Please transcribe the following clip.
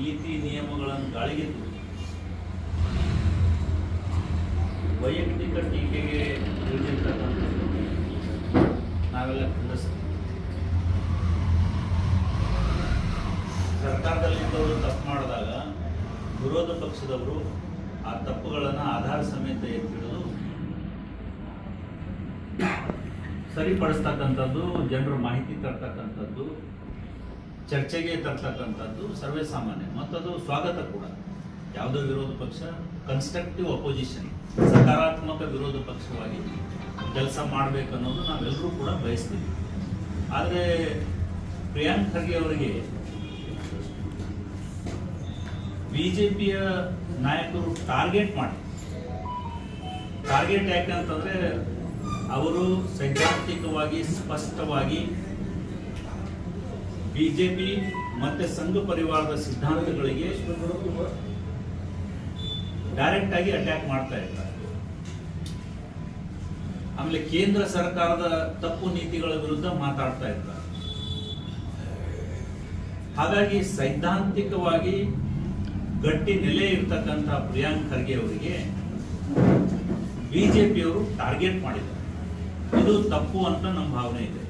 ನೀತಿ ನಿಯಮಗಳನ್ನು ಗಾಳಿಗೆ ತೂರಿ ವೈಯಕ್ತಿಕ ಟೀಕೆಗೆ ಇಳಿದಿರ್ತಕ್ಕಂಥದ್ದು ನಾವೆಲ್ಲ ಖಂಡಿಸ್ತೀವಿ. ಸರ್ಕಾರದಲ್ಲಿದ್ದವರು ತಪ್ಪು ಮಾಡಿದಾಗ ವಿರೋಧ ಪಕ್ಷದವರು ಆ ತಪ್ಪುಗಳನ್ನು ಆಧಾರ ಸಮೇತ ಎತ್ತಿಡಿದು ಸರಿಪಡಿಸ್ತಕ್ಕಂಥದ್ದು, ಜನರ ಮಾಹಿತಿ ತರ್ತಕ್ಕಂಥದ್ದು, ಚರ್ಚೆಗೆ ತರ್ತಕ್ಕಂಥದ್ದು ಸರ್ವೇ ಸಾಮಾನ್ಯ ಮತ್ತು ಅದು ಸ್ವಾಗತ ಕೂಡ. ಯಾವುದೋ ವಿರೋಧ ಪಕ್ಷ ಕನ್ಸ್ಟ್ರಕ್ಟಿವ್ ಅಪೋಸಿಷನ್, ಸಕಾರಾತ್ಮಕ ವಿರೋಧ ಪಕ್ಷವಾಗಿ ಕೆಲಸ ಮಾಡಬೇಕನ್ನೋದು ನಾವೆಲ್ಲರೂ ಕೂಡ ಬಯಸ್ತೀವಿ. ಆದರೆ ಪ್ರಿಯಾಂಕ್ ಖರ್ಗೆ ಅವರಿಗೆ ಬಿಜೆಪಿಯ ನಾಯಕರು ಟಾರ್ಗೆಟ್ ಯಾಕಂತಂದ್ರೆ ಅವರು ಸೈದ್ಧಾಂತಿಕವಾಗಿ ಸ್ಪಷ್ಟವಾಗಿ ಬಿಜೆಪಿ ಮತ್ತೆ ಸಂಘ ಪರಿವಾರದ ಸಿದ್ಧಾಂತಗಳಿಗೆ ಡೈರೆಕ್ಟ್ ಆಗಿ ಅಟ್ಯಾಕ್ ಮಾಡ್ತಾ ಇದ್ದಾರೆ. ಆಮೇಲೆ ಕೇಂದ್ರ ಸರ್ಕಾರದ ತಪ್ಪು ನೀತಿಗಳ ವಿರುದ್ಧ ಮಾತಾಡ್ತಾ ಇದ್ದಾರೆ. ಹಾಗಾಗಿ ಸೈದ್ಧಾಂತಿಕವಾಗಿ ಗಟ್ಟಿ ನೆಲೆ ಇರ್ತಕ್ಕಂಥ ಪ್ರಿಯಾಂಕ್ ಖರ್ಗೆ ಅವರಿಗೆ ಬಿಜೆಪಿಯವರು ಟಾರ್ಗೆಟ್ ಮಾಡಿದ್ದಾರೆ. ಇದು ತಪ್ಪು ಅಂತ ನಮ್ಮ ಭಾವನೆ ಇದೆ.